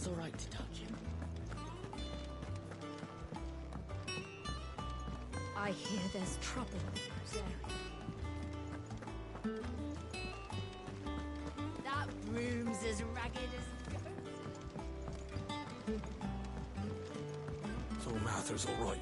It's all right to touch him. I hear there's trouble in Rosaria. That room's as ragged as ghosts. So Martha's all right.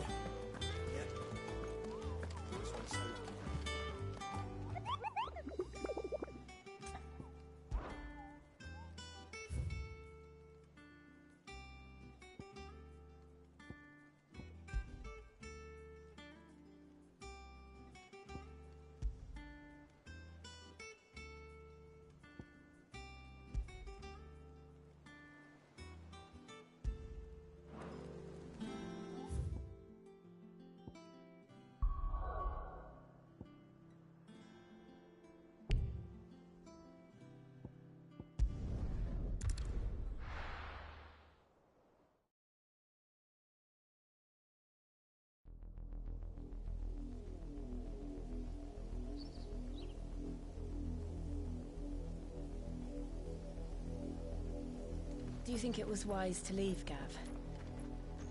Do you think it was wise to leave, Gav?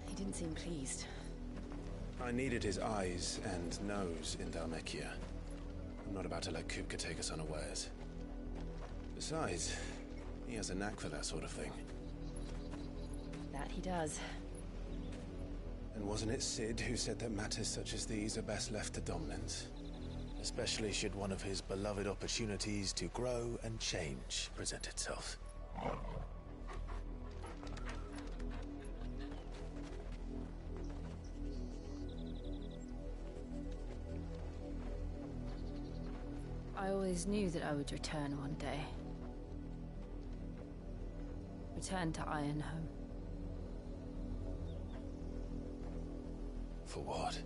He didn't seem pleased. I needed his eyes and nose in Dhalmekia. I'm not about to let Kupka take us unawares. Besides, he has a knack for that sort of thing. That he does. And wasn't it Sid who said that matters such as these are best left to dominance? Especially should one of his beloved opportunities to grow and change present itself. I always knew that I would return one day. Return to Ironhome. For what?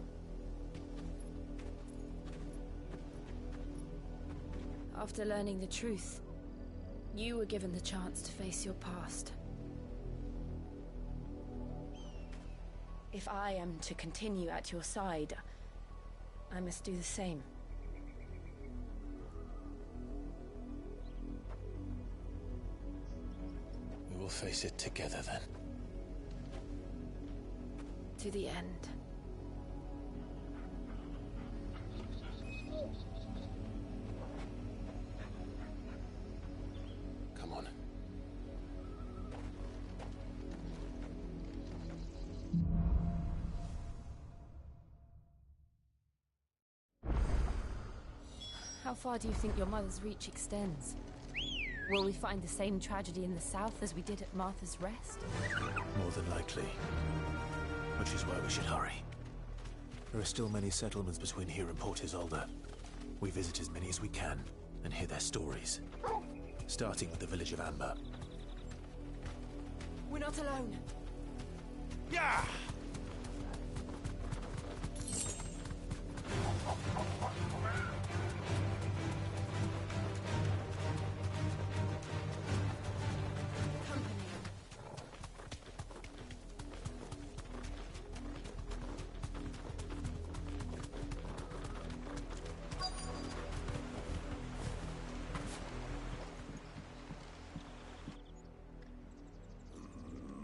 After learning the truth, you were given the chance to face your past. If I am to continue at your side, I must do the same. We will face it together then. To the end. Come on. How far do you think your mother's reach extends? Will we find the same tragedy in the south as we did at Martha's Rest? More than likely. Which is why we should hurry. There are still many settlements between here and Port Isolde. We visit as many as we can and hear their stories. Starting with the village of Amber. We're not alone. Yeah!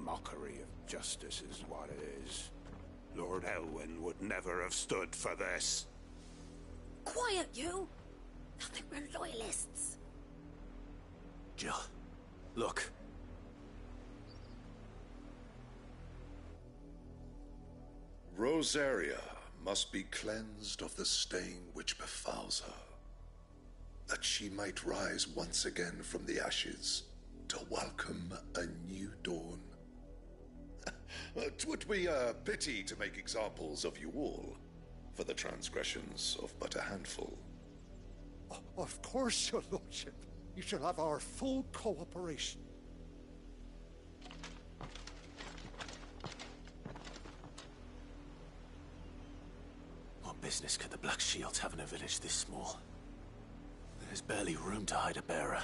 Mockery of justice is what it is. Lord Elwyn would never have stood for this. Quiet, you! I think we're loyalists. Jill, look. Rosaria must be cleansed of the stain which befouls her, that she might rise once again from the ashes to welcome a new dawn. 'Twould be a pity to make examples of you all, for the transgressions of but a handful. Of course, your lordship. You shall have our full cooperation. What business could the Black Shields have in a village this small? There's barely room to hide a bearer.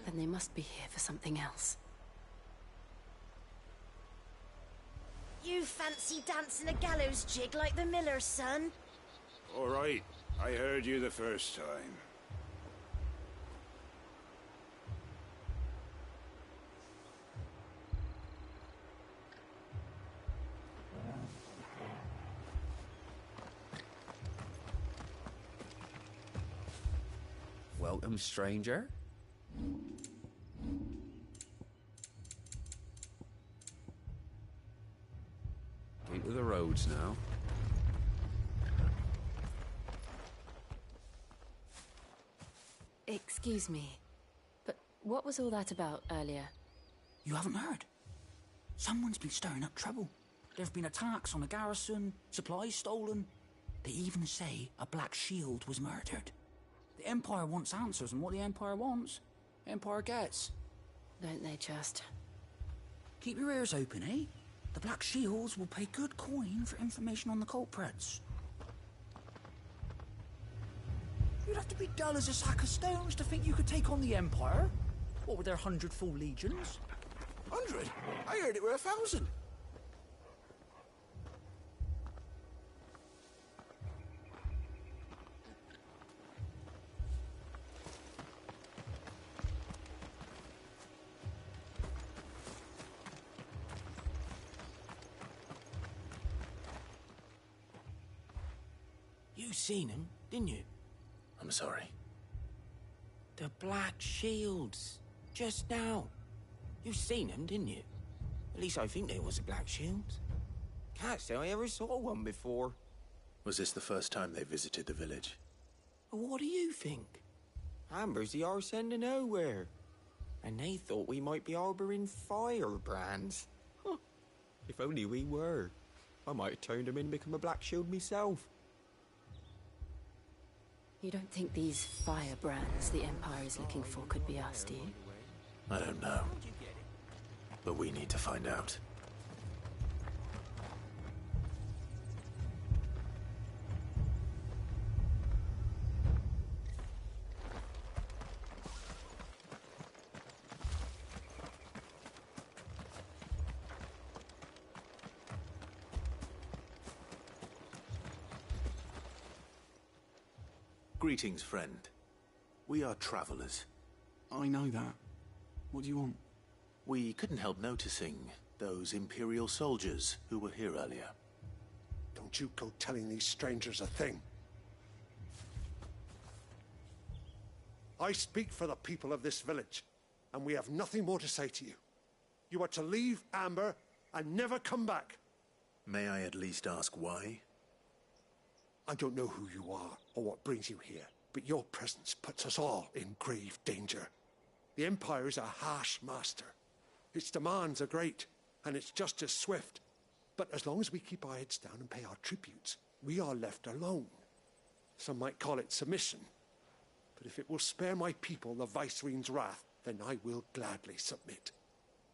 Then they must be here for something else. You fancy dancing a gallows jig like the miller's son? All right, I heard you the first time. Welcome, stranger. Keep to the roads now. Excuse me, but what was all that about earlier? You haven't heard? Someone's been stirring up trouble. There've been attacks on the garrison, supplies stolen. They even say a Black Shield was murdered. The Empire wants answers, and what the Empire wants, Empire gets. Don't they just? Keep your ears open, eh? The Black Shields will pay good coin for information on the culprits. You'd have to be dull as a sack of stones to think you could take on the Empire. What with their 100 full legions? 100? I heard it were 1,000. You seen him, didn't you? I'm sorry. The Black Shields. Just now. You seen them, didn't you? At least I think there was a Black Shield. Can't say I ever saw one before. Was this the first time they visited the village? What do you think? Amber's the arse end of nowhere. And they thought we might be harbouring firebrands. Huh. If only we were. I might have turned them in and become a Black Shield myself. You don't think these firebrands the Empire is looking for could be us, do you? I don't know. But we need to find out. Greetings, friend. We are travelers. I know that. What do you want? We couldn't help noticing those Imperial soldiers who were here earlier. Don't you go telling these strangers a thing. I speak for the people of this village, and we have nothing more to say to you. You are to leave Amber and never come back. May I at least ask why? I don't know who you are or what brings you here, but your presence puts us all in grave danger. The Empire is a harsh master. Its demands are great, and its justice swift. But as long as we keep our heads down and pay our tributes, we are left alone. Some might call it submission. But if it will spare my people the Viceroy's wrath, then I will gladly submit.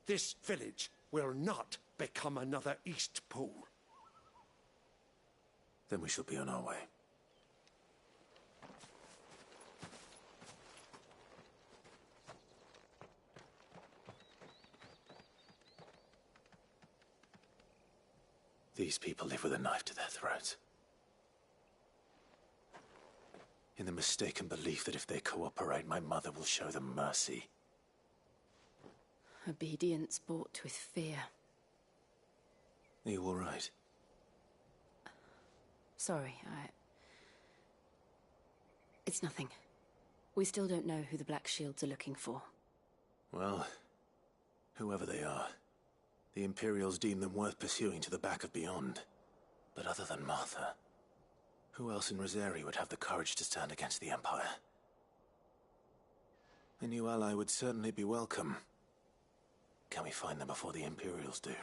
This village will not become another East Pole. Then we shall be on our way. These people live with a knife to their throats. In the mistaken belief that if they cooperate, my mother will show them mercy. Obedience bought with fear. Are you all right? Sorry, It's nothing. We still don't know who the Black Shields are looking for. Well, whoever they are, the Imperials deem them worth pursuing to the back of beyond. But other than Martha, who else in Rosari would have the courage to stand against the Empire? A new ally would certainly be welcome. Can we find them before the Imperials do?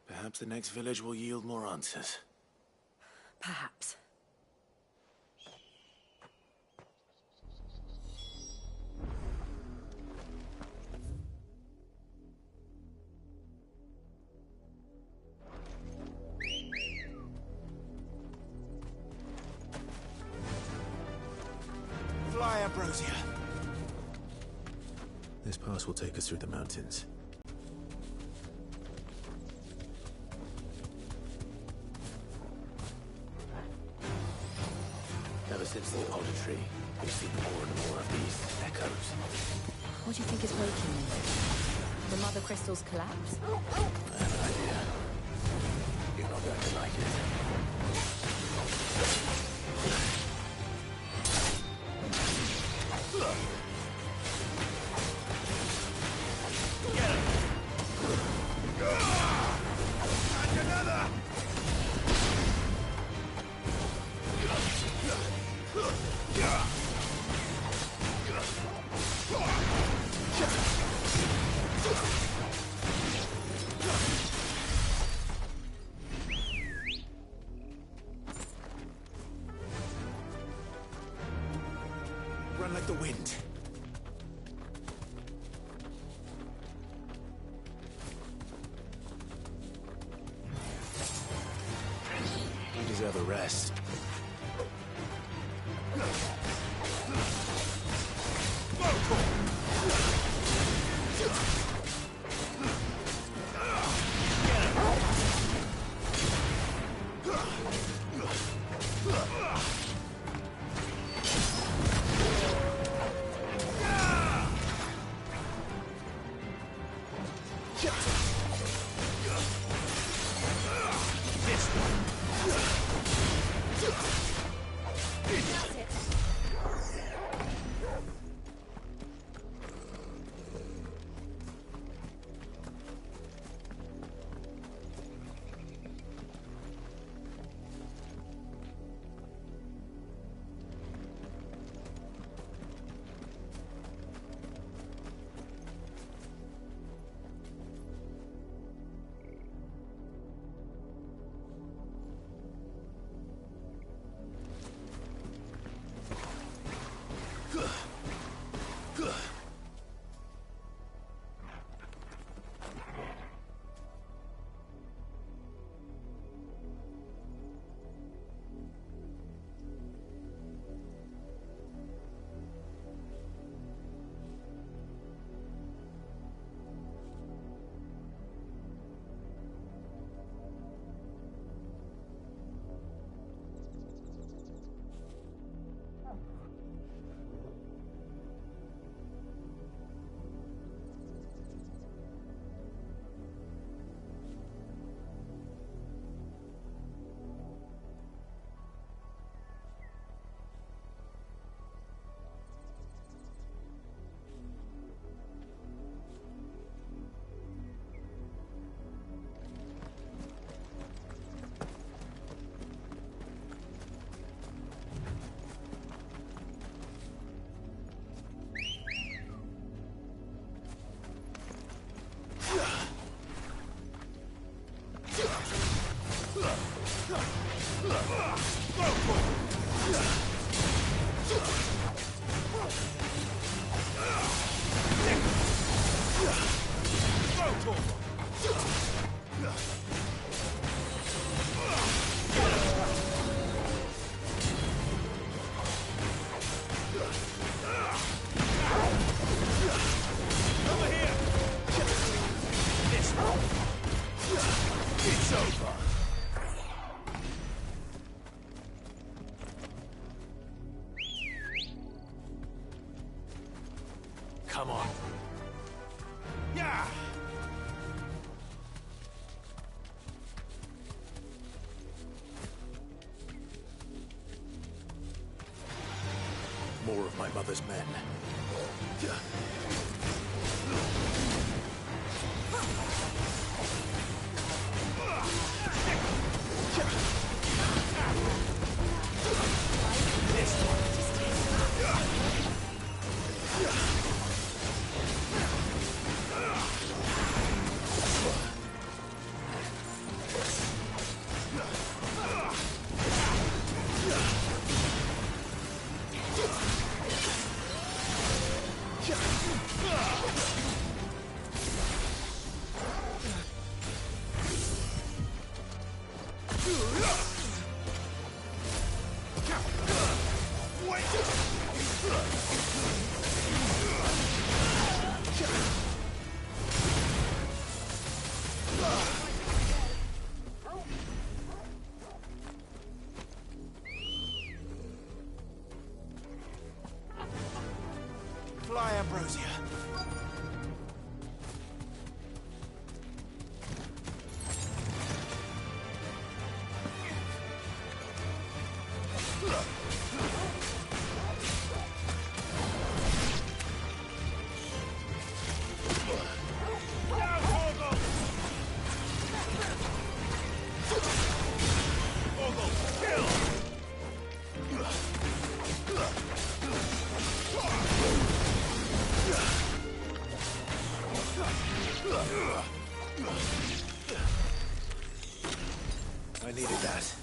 Perhaps the next village will yield more answers. Perhaps. Fly, Ambrosia. This pass will take us through the mountains. Ever since the Apollo tree, we've seen more and more of these echoes. What do you think is waking them? The Mother Crystal's collapse? I have an idea. You're not going to like it. Run like the wind. You deserve a rest. Come on. Yeah! More of my mother's men. Fly, Ambrosia. I needed that.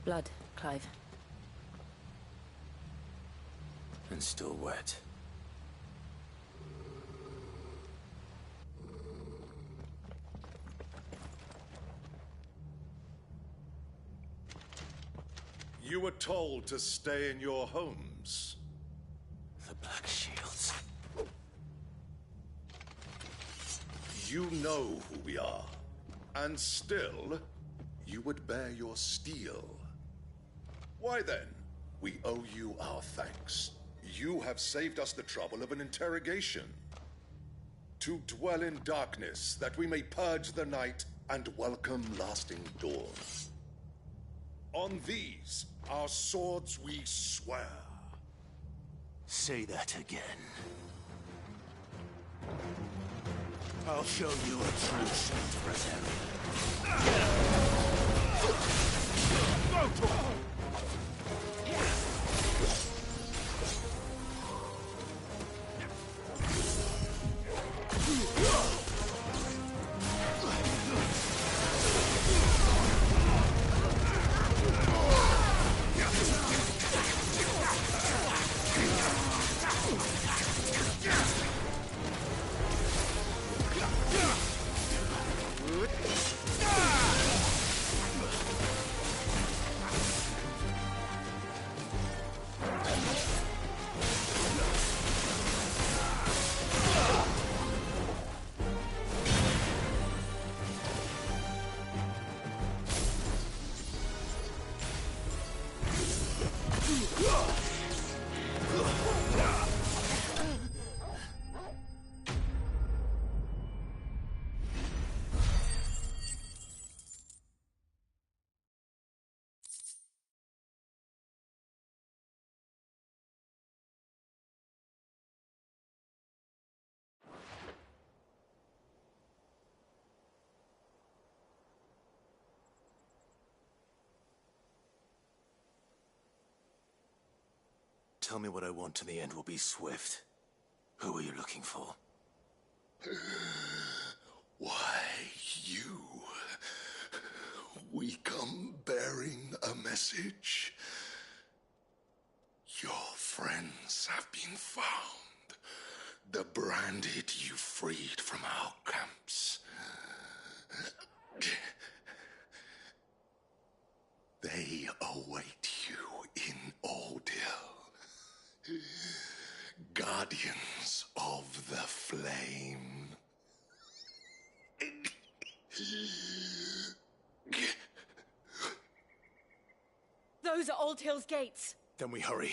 Blood, Clive. And still wet. You were told to stay in your homes. The Black Shields. You know who we are. And still, you would bear your steel. Why then, we owe you our thanks. You have saved us the trouble of an interrogation. To dwell in darkness, that we may purge the night and welcome lasting dawn. On these, our swords we swear. Say that again. I'll show you a true Saint Brazilian. Tell me what I want and the end will be swift. Who are you looking for? Why, you. We come bearing a message. Your friends have been found. The branded you freed from our camps. They await you in Ordeal. Guardians of the Flame. Those are Old Hill's gates. Then we hurry.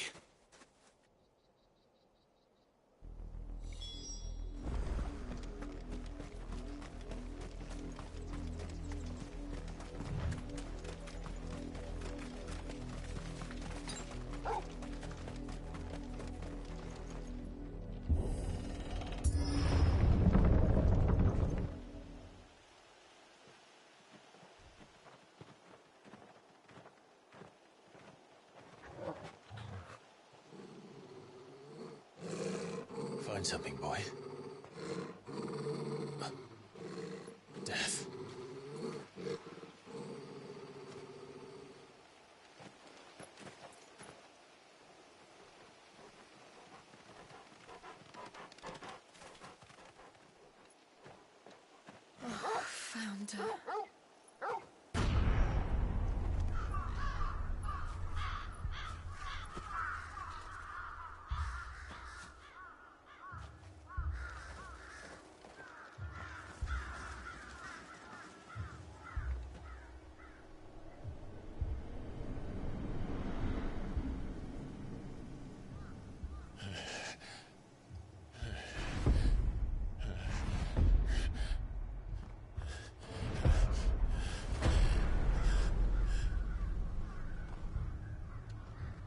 Find something, boy. Death. Found her.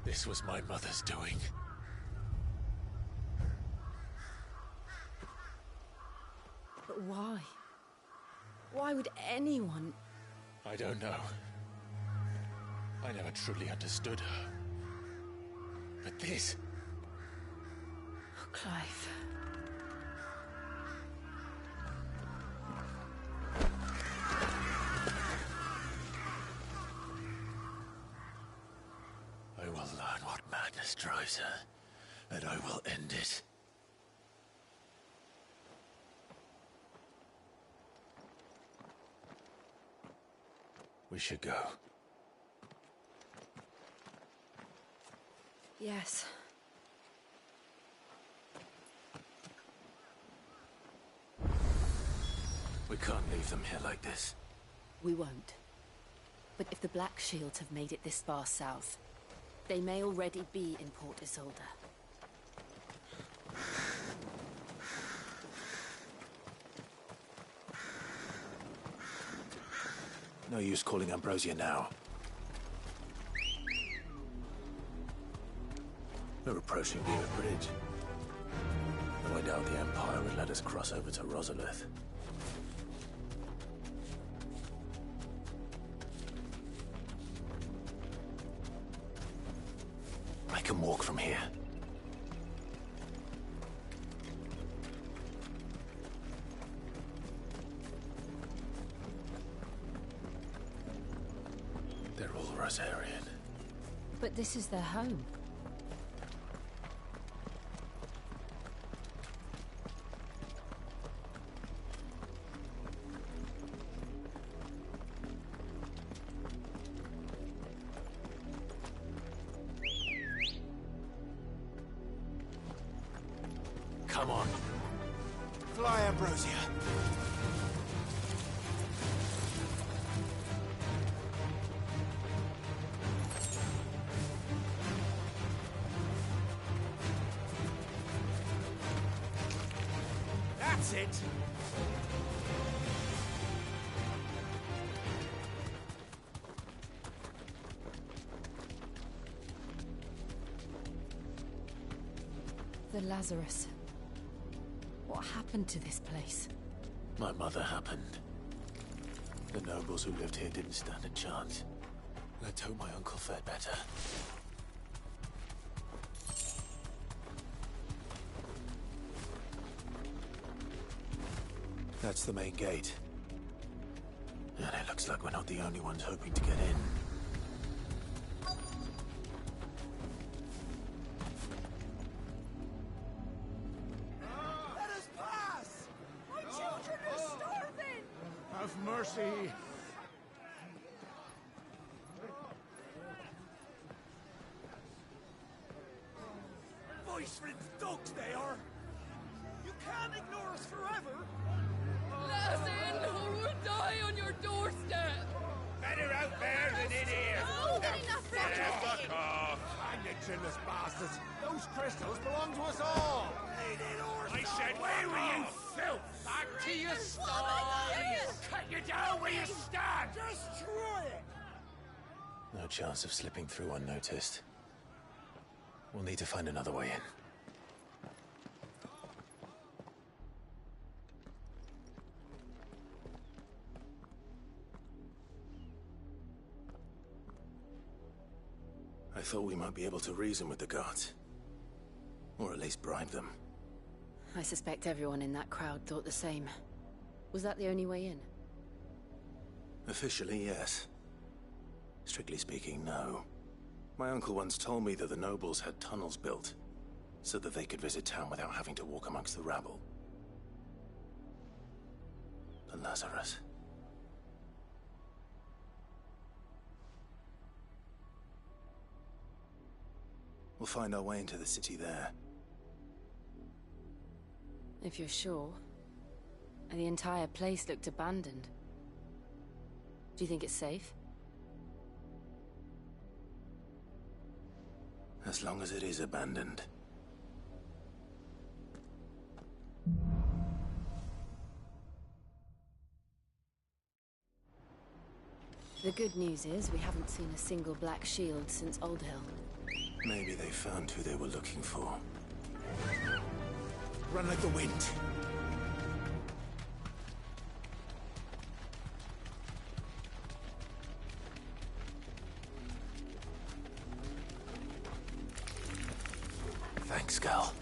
This was my mother's doing. But why? Why would anyone... I don't know. I never truly understood her. But this... Clive. I will learn what madness drives her, and I will end it. We should go. Yes. We can't leave them here like this. We won't. But if the Black Shields have made it this far south, they may already be in Port Isolde. No use calling Ambrosia now. We're approaching Beaver Bridge. Though I doubt the Empire would let us cross over to Rosalith. I can walk from here. They're all Rosarian. But this is their home. Come on. Fly, Ambrosia. That's it! The Lazarus. What happened to this place? My mother happened. The nobles who lived here didn't stand a chance. Let's hope my uncle fared better. That's the main gate. And it looks like we're not the only ones hoping to get in. Let us pass! My children are starving! Have mercy! Voice-riddled dogs they are! You can't ignore us forever! Let us in, or we'll die on your doorstep! Better out there than in here. Oh, enough Fuck off. Hang it, chinless bastards! Those crystals belong to us all! I said, where were you, filth? Back to your stalls. Cut you down where you stand. Destroy it! No chance of slipping through unnoticed. We'll need to find another way in. I thought we might be able to reason with the guards. Or at least bribe them. I suspect everyone in that crowd thought the same. Was that the only way in? Officially, yes. Strictly speaking, no. My uncle once told me that the nobles had tunnels built, so that they could visit town without having to walk amongst the rabble. The Lazarus. We'll find our way into the city there. If you're sure. The entire place looked abandoned. Do you think it's safe? As long as it is abandoned. The good news is we haven't seen a single Black Shield since Old Hill. Maybe they found who they were looking for. Run like the wind. Thanks, Gal.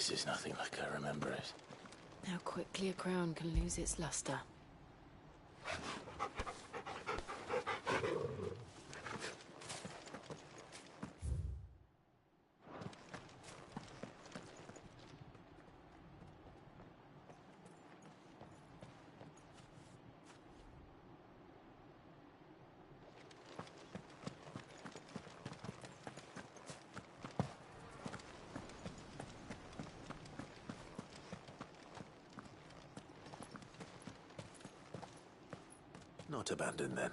This is nothing like I remember it. How quickly a crown can lose its luster. Not abandoned, then.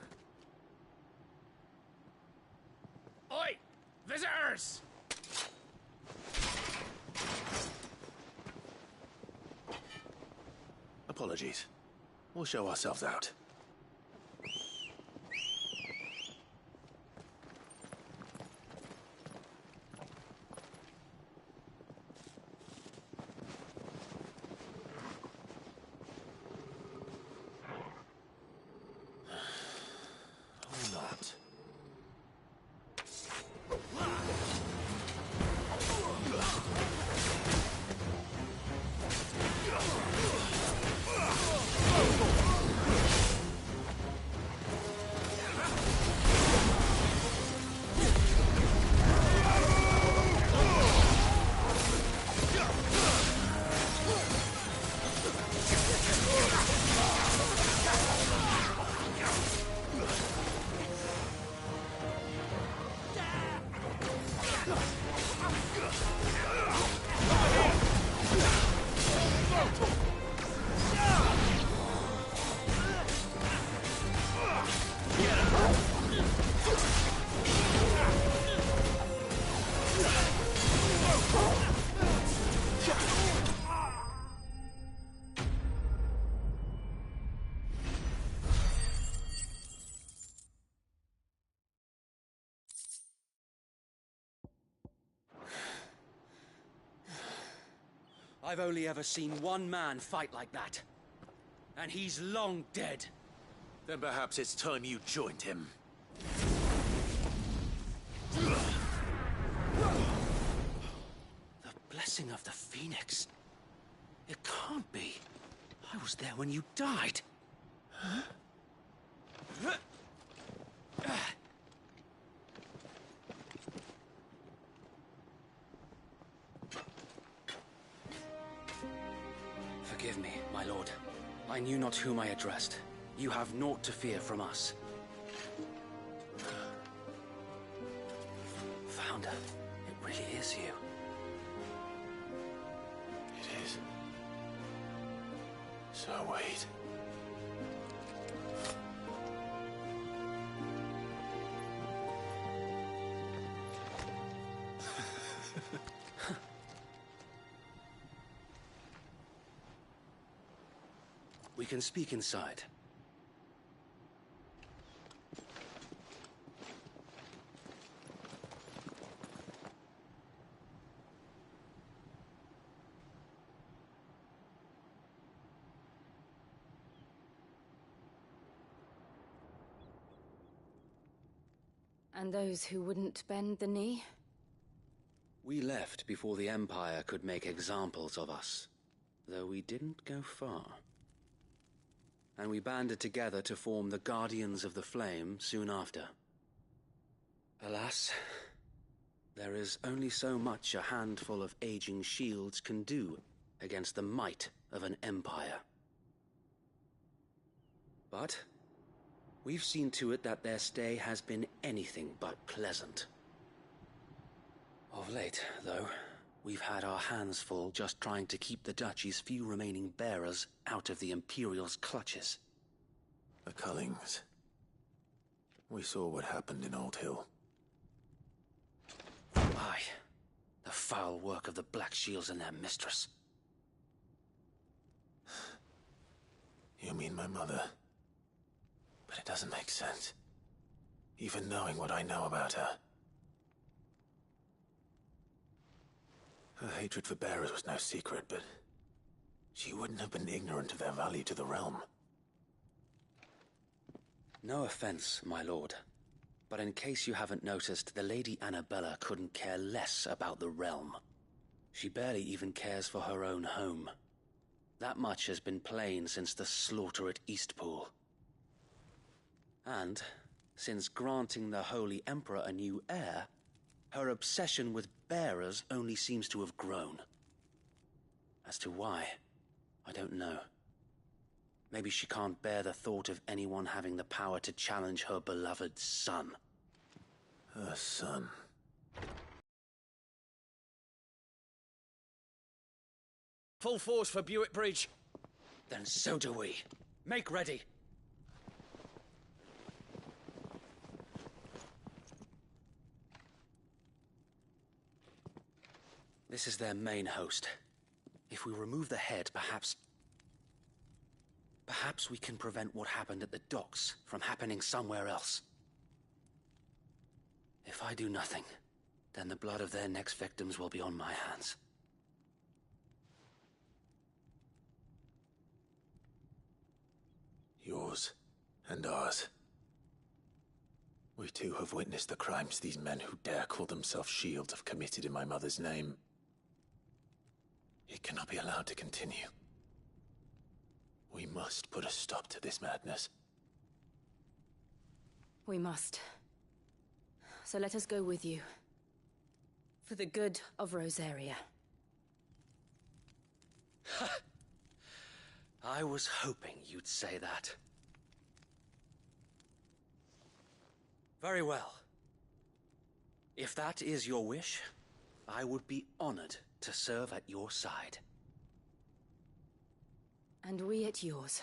Oi! Visitors! Apologies. We'll show ourselves out. Or not. I've only ever seen one man fight like that. And he's long dead. Then perhaps it's time you joined him. The blessing of the Phoenix. It can't be. I was there when you died. Huh? Forgive me, my lord. I knew not whom I addressed. You have naught to fear from us. Founder, it really is you. It is. So wait. We can speak inside. And those who wouldn't bend the knee? We left before the Empire could make examples of us, though we didn't go far. And we banded together to form the Guardians of the Flame soon after. Alas, there is only so much a handful of aging shields can do against the might of an empire. But we've seen to it that their stay has been anything but pleasant. Of late, though, we've had our hands full just trying to keep the Duchy's few remaining bearers out of the Imperial's clutches. The Cullings. We saw what happened in Old Hill. Aye. The foul work of the Black Shields and their mistress. You mean my mother? But it doesn't make sense. Even knowing what I know about her. Her hatred for bearers was no secret, but she wouldn't have been ignorant of their value to the realm. No offense, my lord, but in case you haven't noticed, the Lady Annabella couldn't care less about the realm. She barely even cares for her own home. That much has been plain since the slaughter at Eastpool. And, since granting the Holy Emperor a new heir, her obsession with bearers only seems to have grown. As to why, I don't know. Maybe she can't bear the thought of anyone having the power to challenge her beloved son. Her son. Full force for Buick Bridge. Then so do we. Make ready. This is their main host. If we remove the head, perhaps we can prevent what happened at the docks from happening somewhere else. If I do nothing, then the blood of their next victims will be on my hands. Yours and ours. We too have witnessed the crimes these men who dare call themselves Shield have committed in my mother's name. It cannot be allowed to continue. We must put a stop to this madness. We must. So let us go with you. For the good of Rosaria. I was hoping you'd say that. Very well. If that is your wish, I would be honored to serve at your side. And we at yours.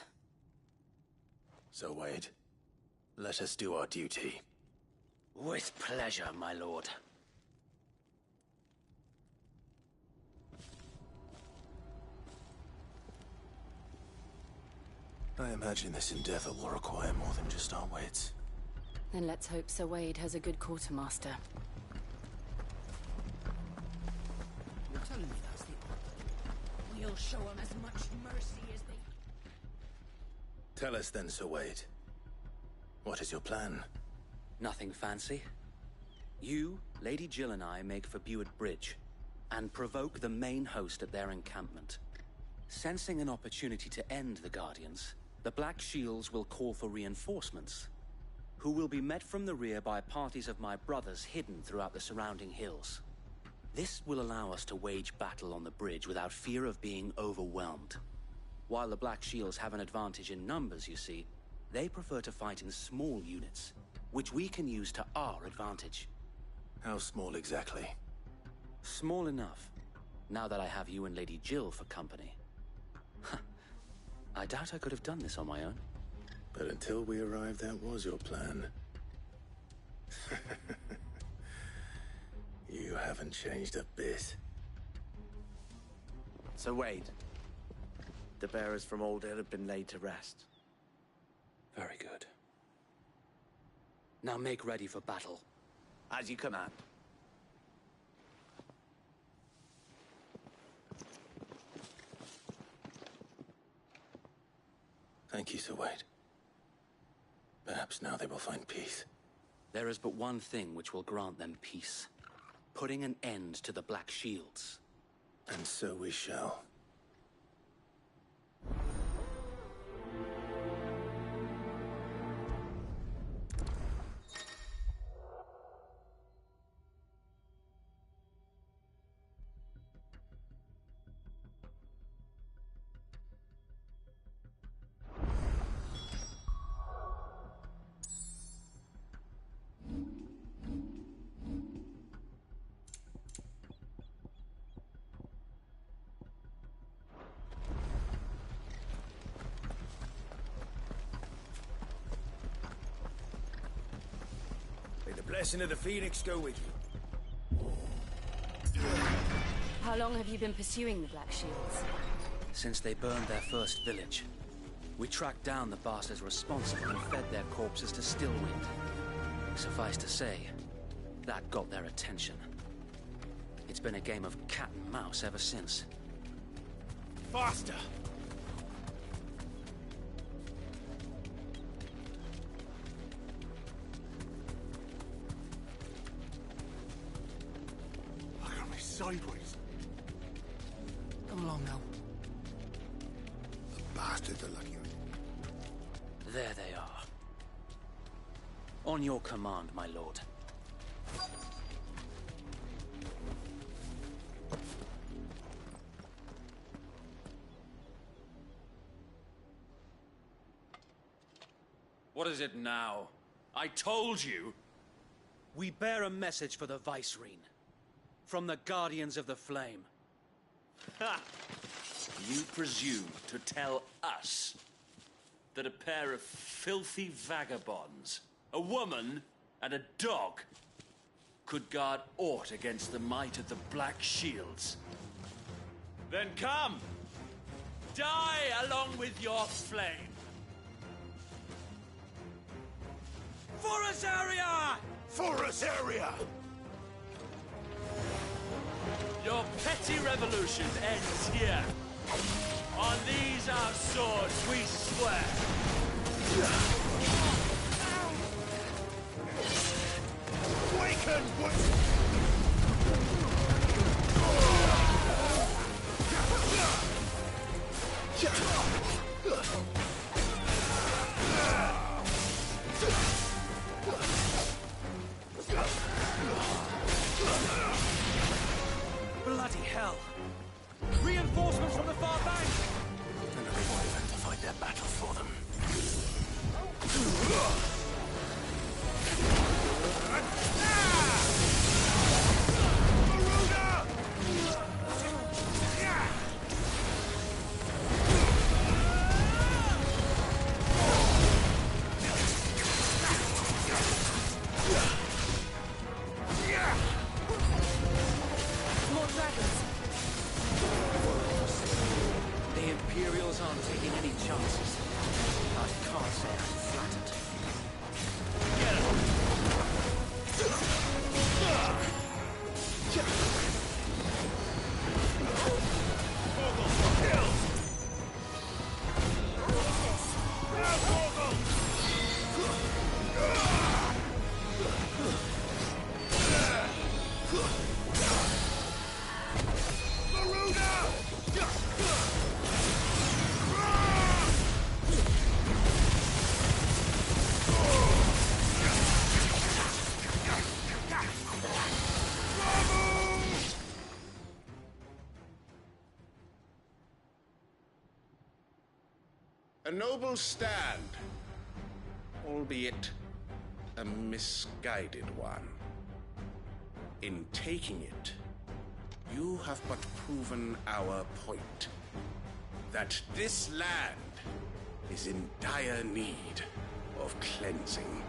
So, Wade, let us do our duty. With pleasure, my lord. I imagine this endeavor will require more than just our wits. Then let's hope Sir Wade has a good quartermaster. You're telling me that's the order? We'll show them as much mercy as they... Tell us then, Sir Wade. What is your plan? Nothing fancy. You, Lady Jill and I make for Buick Bridge, and provoke the main host at their encampment. Sensing an opportunity to end the Guardians, the Black Shields will call for reinforcements, who will be met from the rear by parties of my brothers hidden throughout the surrounding hills. This will allow us to wage battle on the bridge without fear of being overwhelmed. While the Black Shields have an advantage in numbers, you see, they prefer to fight in small units, which we can use to our advantage. How small exactly? Small enough, now that I have you and Lady Jill for company. I doubt I could have done this on my own. But until we arrived, that was your plan. You haven't changed a bit. So Wade, the bearers from Old Hill have been laid to rest. Very good. Now make ready for battle. As you command. Thank you, Sir Wade. Perhaps now they will find peace. There is but one thing which will grant them peace. Putting an end to the Black Shields. And so we shall. Blessing of the Phoenix go with you. How long have you been pursuing the Black Shields? Since they burned their first village. We tracked down the bastards responsible and fed their corpses to Stillwind. Suffice to say, that got their attention. It's been a game of cat and mouse ever since. Faster! Sideways. Come along now. The bastards are lucky. There they are. On your command, my lord. What is it now? I told you! We bear a message for the Vicereine. From the Guardians of the Flame. Ha! You presume to tell us that a pair of filthy vagabonds, a woman and a dog, could guard aught against the might of the Black Shields? Then come! Die along with your flame! For Azaria! For Azaria! Your petty revolution ends here. On these our swords we swear. Awaken! Bloody hell! Reinforcements from the far bank! Another wyvern to fight their battle for them. More dragons! The Imperials aren't taking any chances. I can't say I'm flattered. Get him! A noble stand, albeit a misguided one. In taking it, you have but proven our point. That this land is in dire need of cleansing.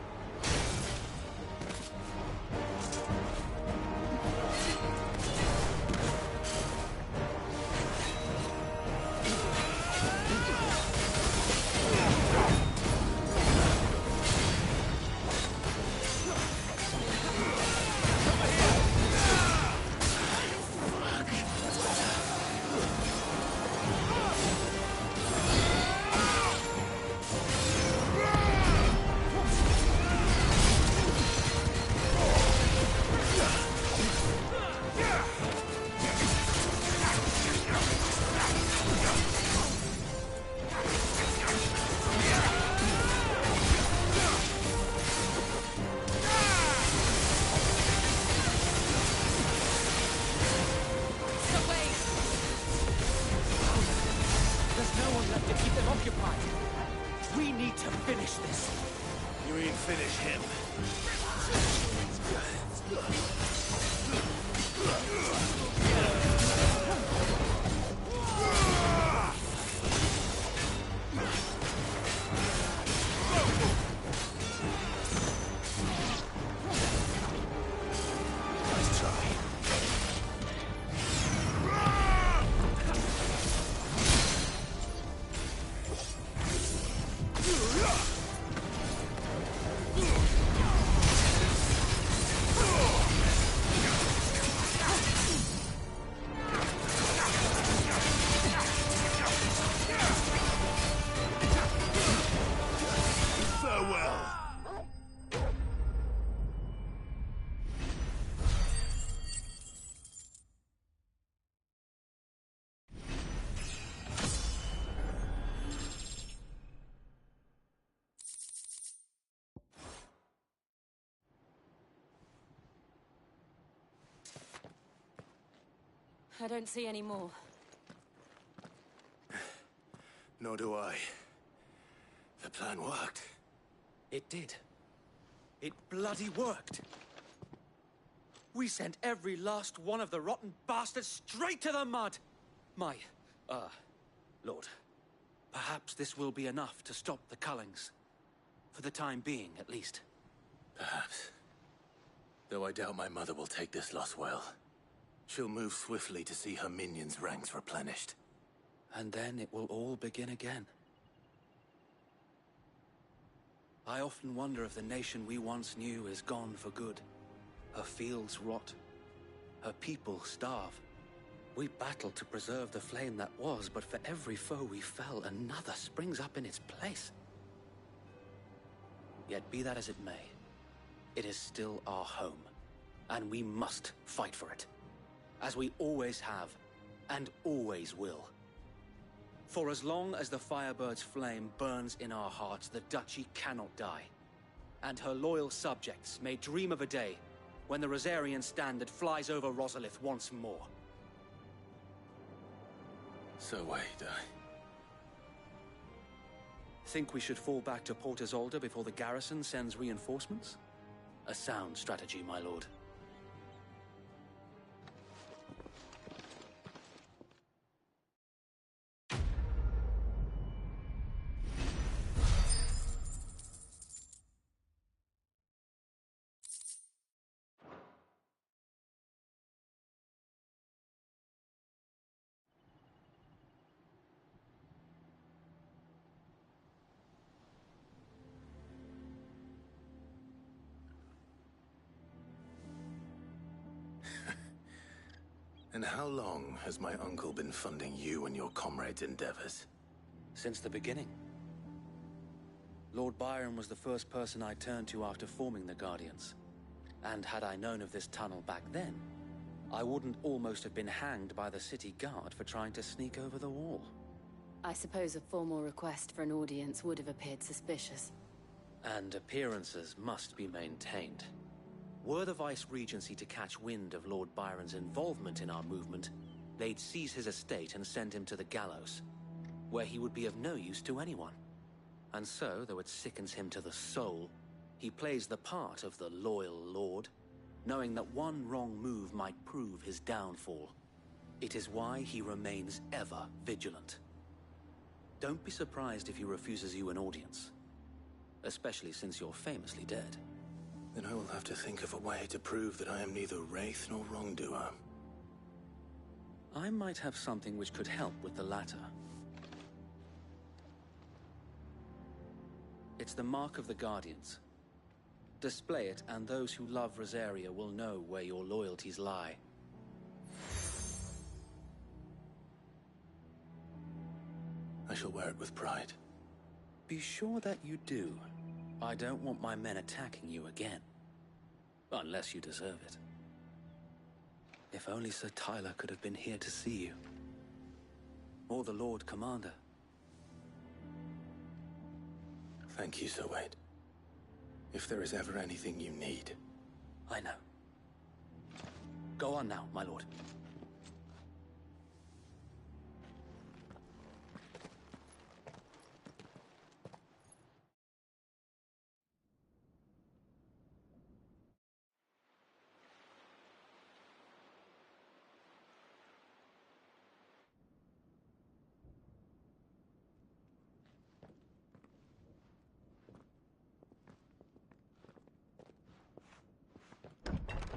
I don't see any more. Nor do I. The plan worked. It did. It bloody worked. We sent every last one of the rotten bastards straight to the mud! My, Lord, perhaps this will be enough to stop the Cullings. For the time being, at least. Perhaps. Though I doubt my mother will take this loss well. She'll move swiftly to see her minions' ranks replenished. And then it will all begin again. I often wonder if the nation we once knew is gone for good. Her fields rot. Her people starve. We battled to preserve the flame that was, but for every foe we fell, another springs up in its place. Yet be that as it may, it is still our home, and we must fight for it. As we always have, and always will. For as long as the Firebird's flame burns in our hearts, the Duchy cannot die. And her loyal subjects may dream of a day when the Rosarian standard flies over Rosalith once more. So wait, Think we should fall back to Port Isolde before the garrison sends reinforcements? A sound strategy, my lord. And how long has my uncle been funding you and your comrades' endeavors? Since the beginning. Lord Byron was the first person I turned to after forming the Guardians. And had I known of this tunnel back then, I wouldn't almost have been hanged by the city guard for trying to sneak over the wall. I suppose a formal request for an audience would have appeared suspicious. And appearances must be maintained. Were the Vice-Regency to catch wind of Lord Byron's involvement in our movement, they'd seize his estate and send him to the gallows, where he would be of no use to anyone. And so, though it sickens him to the soul, he plays the part of the loyal lord, knowing that one wrong move might prove his downfall. It is why he remains ever vigilant. Don't be surprised if he refuses you an audience, especially since you're famously dead. Then I will have to think of a way to prove that I am neither wraith nor wrongdoer. I might have something which could help with the latter. It's the mark of the Guardians. Display it, and those who love Rosaria will know where your loyalties lie. I shall wear it with pride. Be sure that you do. I don't want my men attacking you again. Unless you deserve it. If only Sir Tyler could have been here to see you. Or the Lord Commander. Thank you, Sir Wade. If there is ever anything you need. I know. Go on now, my lord.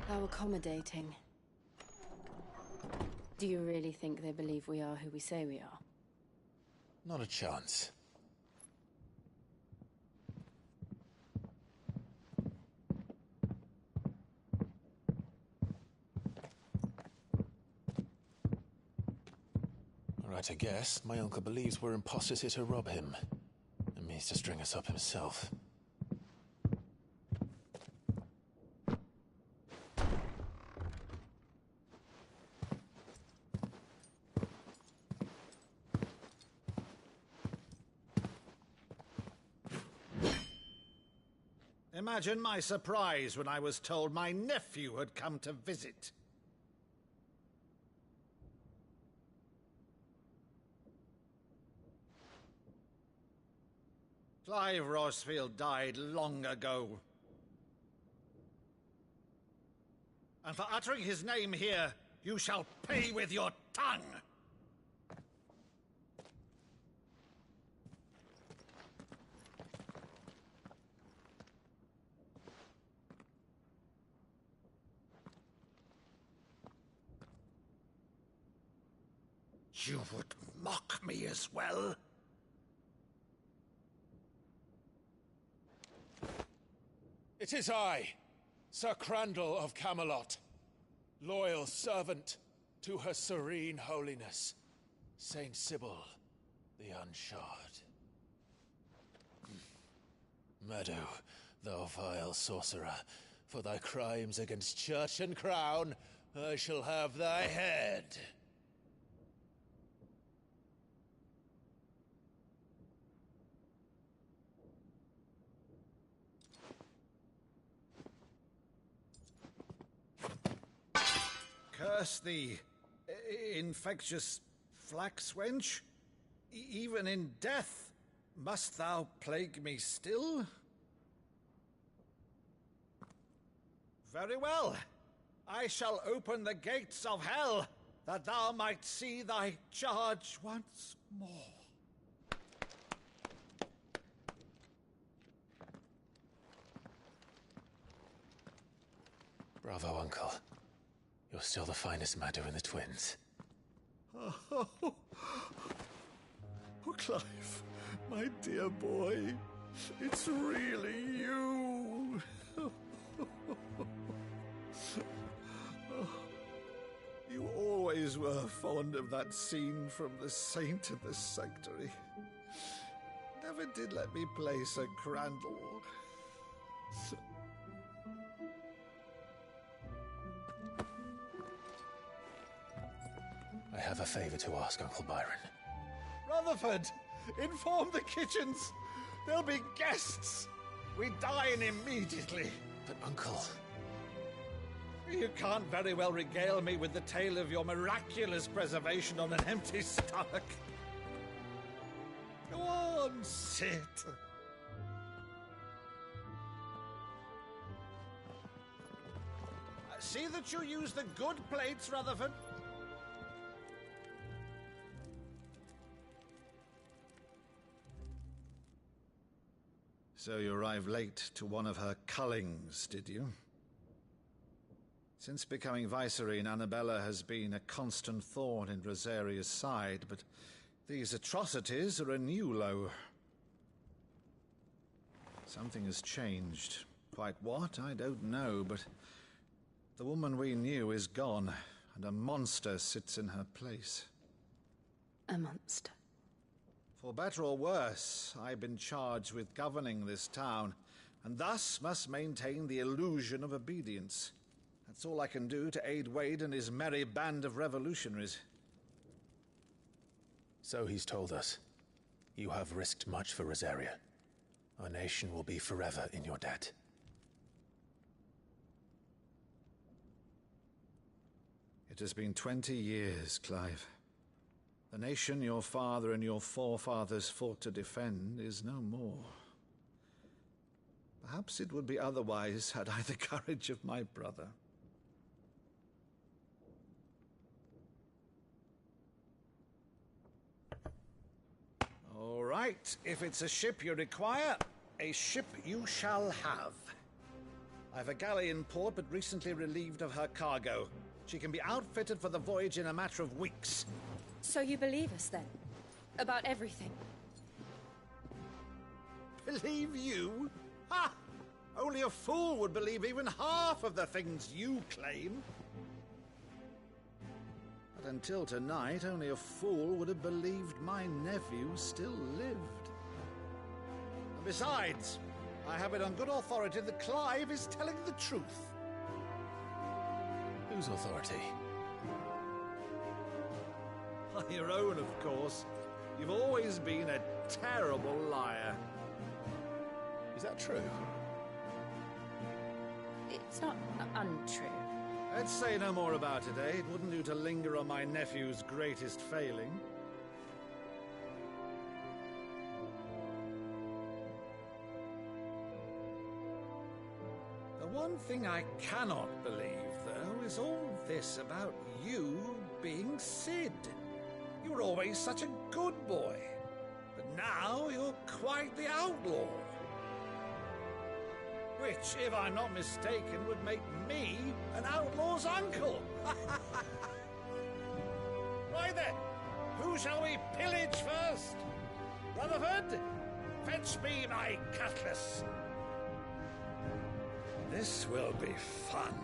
How accommodating. Do you really think they believe we are who we say we are? Not a chance. Right, I guess. My uncle believes we're imposters here to rob him. And means to string us up himself. Imagine my surprise when I was told my nephew had come to visit. Clive Rossfield died long ago. And for uttering his name here, you shall pay with your tongue! You would mock me as well? It is I, Sir Crandall of Camelot, loyal servant to Her Serene Holiness, Saint Sybil the Unshod. Meadow, thou vile sorcerer, for thy crimes against church and crown, I shall have thy head. Curse thee, infectious flax wench. Even in death, must thou plague me still? Very well. I shall open the gates of hell, that thou might see thy charge once more. Bravo, Uncle. You're still the finest Maddo in the twins. Oh, Clive, my dear boy, it's really you. You always were fond of that scene from The Saint of the Sanctuary. Never did let me play Sir Crandall. I have a favor to ask, Uncle Byron. Rutherford, inform the kitchens. There'll be guests. We dine immediately. But, Uncle... You can't very well regale me with the tale of your miraculous preservation on an empty stomach. Go on, sit. See that you use the good plates, Rutherford. So you arrived late to one of her cullings, did you? Since becoming Vicereine, Annabella has been a constant thorn in Rosaria's side, but these atrocities are a new low. Something has changed. Quite what, I don't know, but the woman we knew is gone, and a monster sits in her place. A monster? For better or worse, I've been charged with governing this town, and thus must maintain the illusion of obedience. That's all I can do to aid Wade and his merry band of revolutionaries. So he's told us. You have risked much for Rosaria. Our nation will be forever in your debt. It has been 20 years, Clive. The nation your father and your forefathers fought to defend is no more. Perhaps it would be otherwise had I the courage of my brother. All right, if it's a ship you require, a ship you shall have. I've a galley in port, but recently relieved of her cargo. She can be outfitted for the voyage in a matter of weeks. So you believe us, then? About everything? Believe you? Ha! Only a fool would believe even half of the things you claim. But until tonight, only a fool would have believed my nephew still lived. And besides, I have it on good authority that Clive is telling the truth. Whose authority? Your own, of course. You've always been a terrible liar. Is that true? It's not untrue. Let's say no more about it, eh? It wouldn't do to linger on my nephew's greatest failing. one thing I cannot believe, though, is all this about you being Sid. You were always such a good boy, but now you're quite the outlaw. Which, if I'm not mistaken, would make me an outlaw's uncle. Right then, who shall we pillage first? Rutherford, fetch me my cutlass. This will be fun.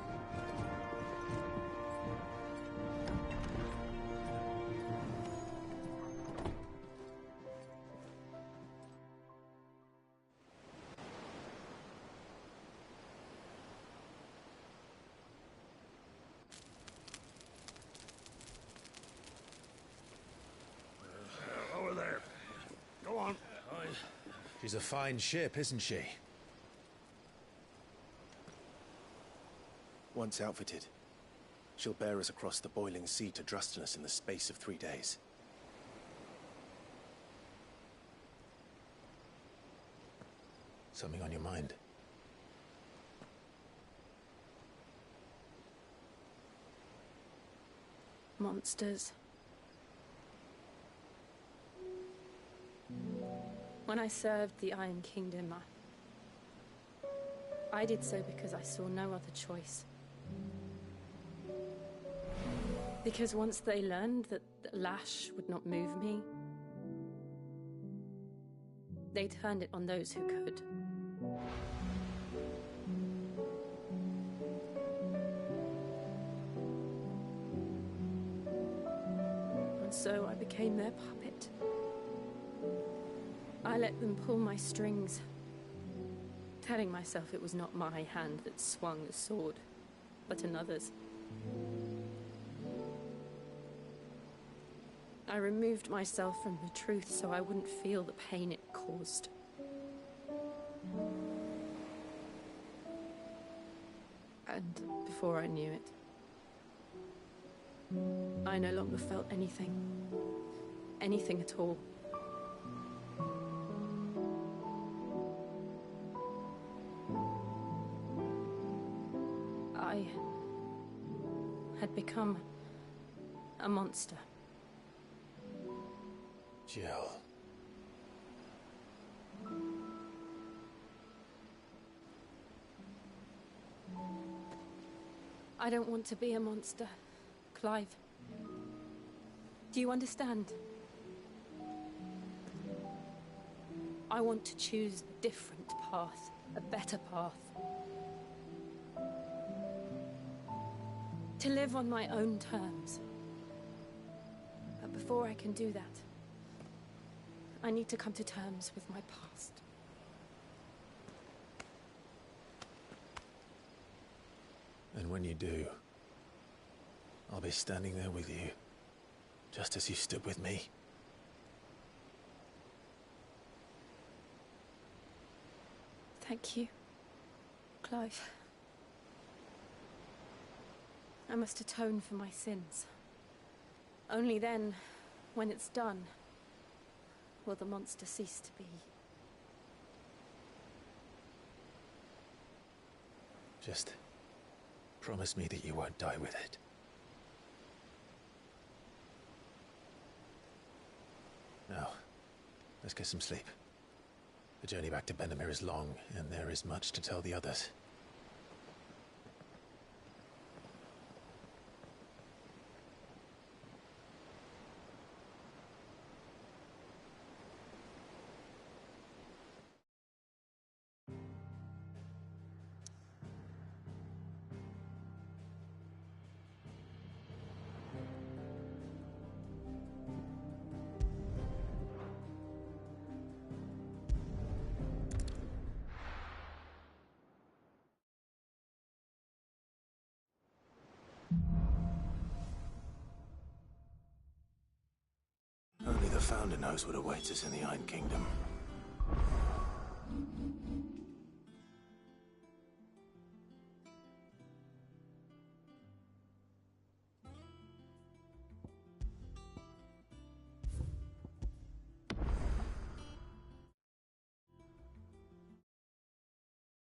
Over there. Go on. She's a fine ship, isn't she? Once outfitted, she'll bear us across the boiling sea to Drustinus in the space of 3 days. Something on your mind? Monsters. When I served the Iron Kingdom, I did so because I saw no other choice. Because once they learned that the lash would not move me, they turned it on those who could. And so I became their puppet. I let them pull my strings, telling myself it was not my hand that swung the sword, but another's. I removed myself from the truth so I wouldn't feel the pain it caused. And before I knew it, I no longer felt anything. Anything at all. I had become a monster. Jill. I don't want to be a monster, Clive. Do you understand? I want to choose a different path, a better path. To live on my own terms. But before I can do that, I need to come to terms with my past. And when you do, I'll be standing there with you, just as you stood with me. Thank you, Clive. I must atone for my sins. Only then, when it's done, will the monster cease to be. Just promise me that you won't die with it. Now, let's get some sleep. The journey back to Benamir is long, and there is much to tell the others. Only the Founder knows what awaits us in the Iron Kingdom.